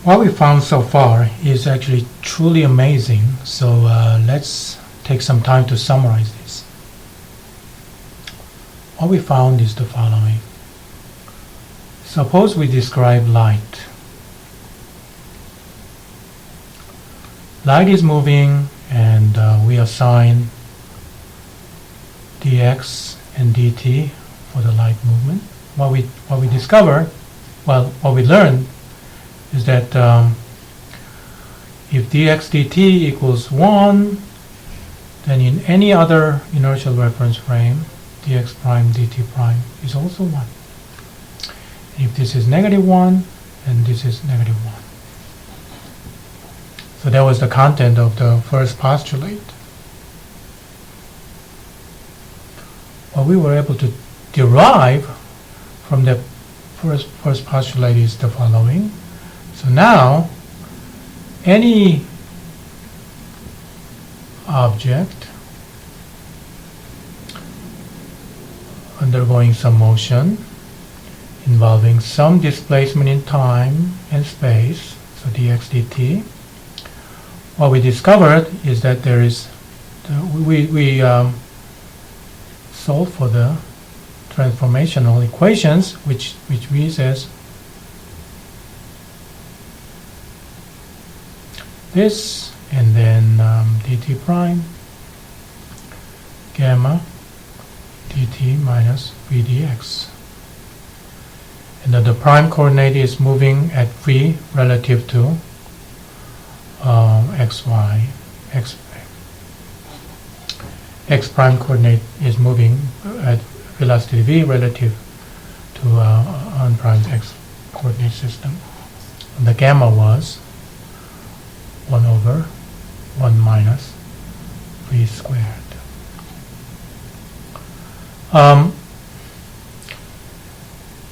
What we found so far is actually truly amazing, so let's take some time to summarize this. What we found is the following. Suppose we describe light. Light is moving, and we assign dx and dt for the light movement. What we discovered, well, what we learned is that if dx dt equals 1, then in any other inertial reference frame, dx prime dt prime is also 1. And if this is -1, then this is -1. So that was the content of the first postulate. What we were able to derive from the first postulate is the following. So now, any object undergoing some motion involving some displacement in time and space, so dx dt, what we discovered is that there is, we solve for the transformational equations, which reads as this, and then dt prime gamma dt minus v dx. And then the prime coordinate is moving at v relative to xy. X prime coordinate is moving at velocity v relative to unprimed x coordinate system. And the gamma was 1 over 1 minus v squared.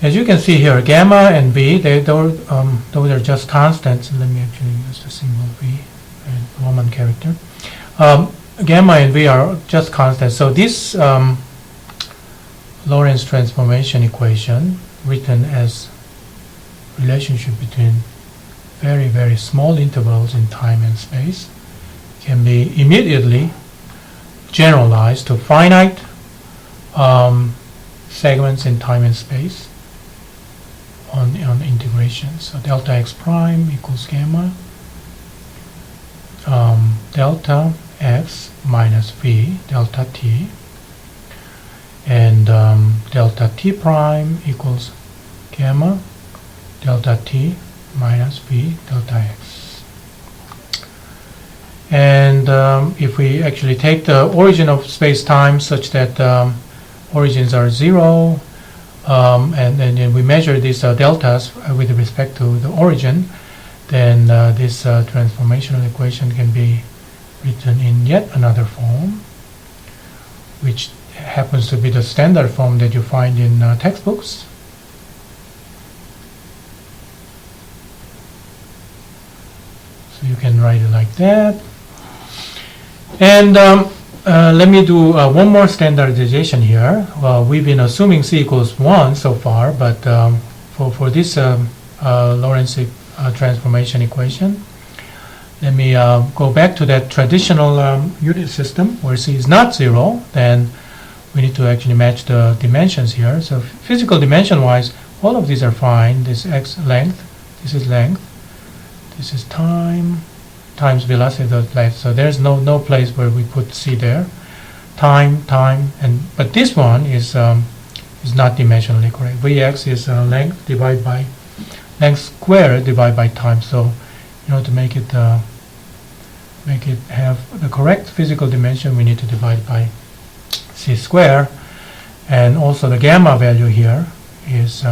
As you can see here, gamma and v, those are just constants. Let me actually use the symbol v, a Roman character. Gamma and v are just constants. So this Lorentz transformation equation, written as relationship between very, very small intervals in time and space, can be immediately generalized to finite segments in time and space on integration. So delta x prime equals gamma delta x minus v delta t, and delta t prime equals gamma delta t minus v delta x. And if we actually take the origin of space-time such that origins are 0, and then we measure these deltas with respect to the origin, then this transformational equation can be written in yet another form, which happens to be the standard form that you find in textbooks. So you can write it like that. And let me do one more standardization here. Well, we've been assuming c equals 1 so far, but for this Lorentz transformation equation, let me go back to that traditional unit system where c is not 0. Then we need to actually match the dimensions here. So physical dimension-wise, all of these are fine. This x length, this is length, this is time, times velocity of light. So there's no place where we put c there. Time, but this one is not dimensionally correct. Vx is length divided by length squared divided by time. So in order to make it have the correct physical dimension, we need to divide by c squared. And also the gamma value here is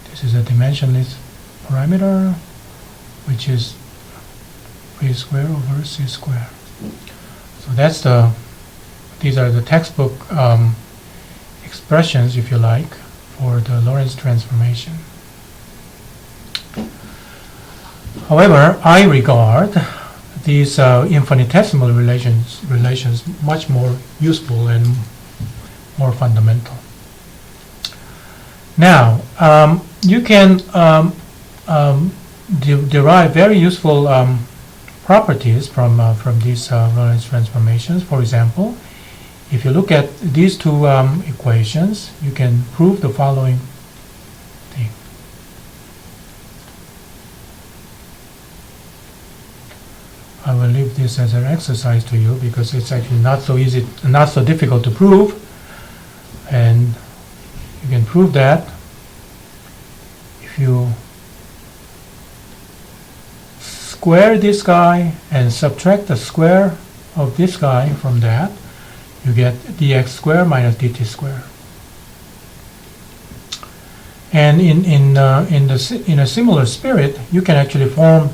this is a dimensionless parameter, which is v squared over c squared. So that's these are the textbook expressions, if you like, for the Lorentz transformation. However, I regard these infinitesimal relations much more useful and more fundamental. Now, you can derive very useful properties from these Lorentz transformations. For example, if you look at these two equations, you can prove the following thing. I will leave this as an exercise to you because it's actually not so easy, not so difficult to prove. And you can prove that if you square this guy and subtract the square of this guy from that, you get dx squared minus dt squared. And in a similar spirit, you can actually form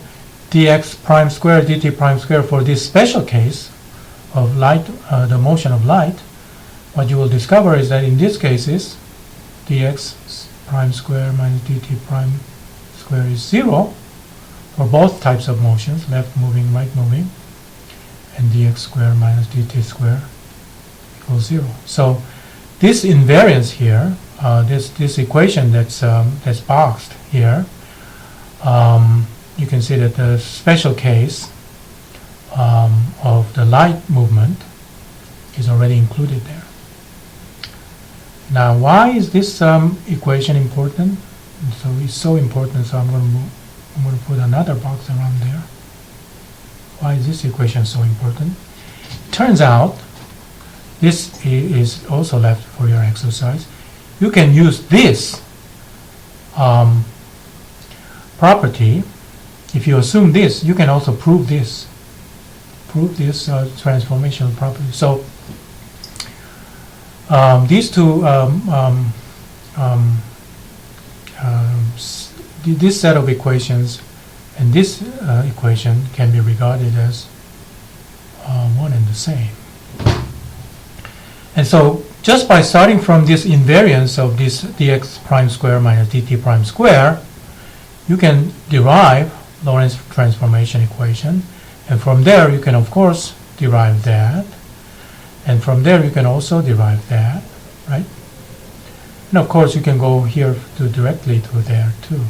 dx prime squared dt prime squared for this special case of light, the motion of light. What you will discover is that in these cases, dx prime squared minus dt prime squared is 0 for both types of motions, left moving, right moving, and dx squared minus dt squared equals 0. So this invariance here, this equation that's boxed here, you can see that the special case of the light movement is already included there. Now, why is this equation important? So it's so important, so I'm going to put another box around there. Why is this equation so important? Turns out, this is also left for your exercise. You can use this property. If you assume this, you can also prove this. Prove this transformational property. So these two, this set of equations and this equation can be regarded as one and the same. And so just by starting from this invariance of this dx prime square minus dt prime square, you can derive Lorentz transformation equation. And from there, you can, of course, derive that. And from there, you can also derive that, right? And of course, you can go here directly to there, too.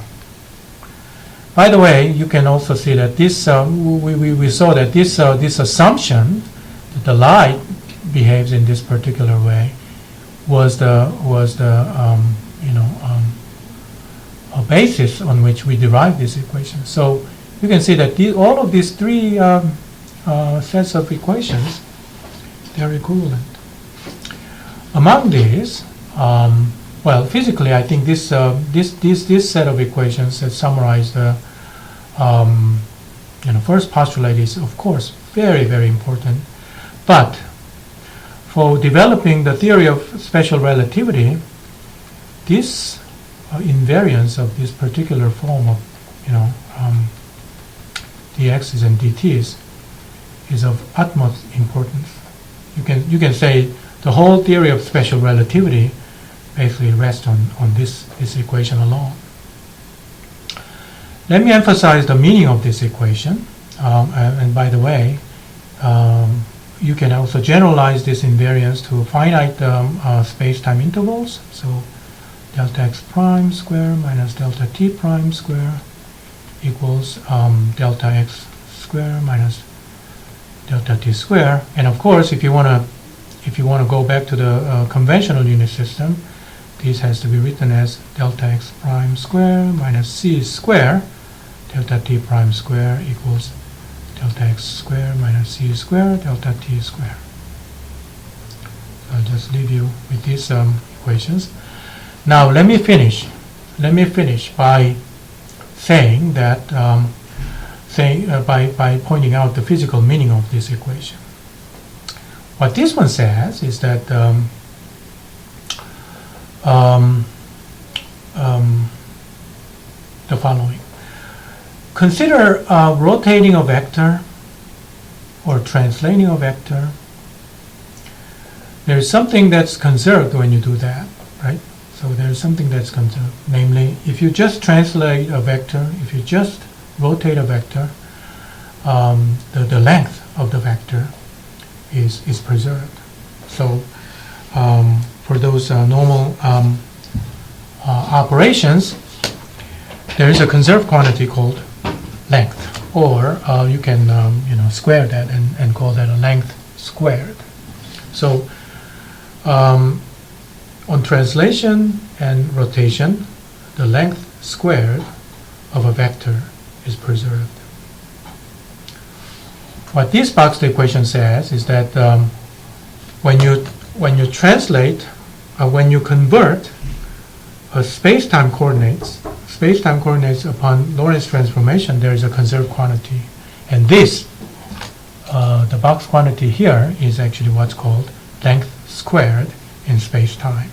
By the way, you can also see that this, we saw that this assumption that the light behaves in this particular way was a basis on which we derived this equation. So you can see that all of these three sets of equations, they are equivalent. Among these, well, physically, I think this set of equations that summarize the first postulate is, of course, very, very important. But for developing the theory of special relativity, this invariance of this particular form of, dx's and dt's is of utmost importance. You can say the whole theory of special relativity basically rests on this equation alone. Let me emphasize the meaning of this equation. And by the way, you can also generalize this invariance to finite space-time intervals. So delta x prime square minus delta t prime square equals delta x square minus delta t square. And of course, if you want to go back to the conventional unit system, this has to be written as delta x prime square minus c square delta t prime square equals delta x square minus c square delta t square. So I'll just leave you with these equations. Now let me finish by saying that by pointing out the physical meaning of this equation. What this one says is that the following. Consider rotating a vector or translating a vector. There is something that's conserved when you do that, right? So there is something that's conserved. Namely, if you just translate a vector, if you just rotate a vector, the length of the vector is preserved. So for those normal operations, there is a conserved quantity called length, or you can square that and call that a length squared. So on translation and rotation, the length squared of a vector is preserved. What this boxed equation says is that when you translate, when you convert a space-time coordinates upon Lorentz transformation, there is a conserved quantity, and this, the box quantity here, is actually what's called length squared in space-time.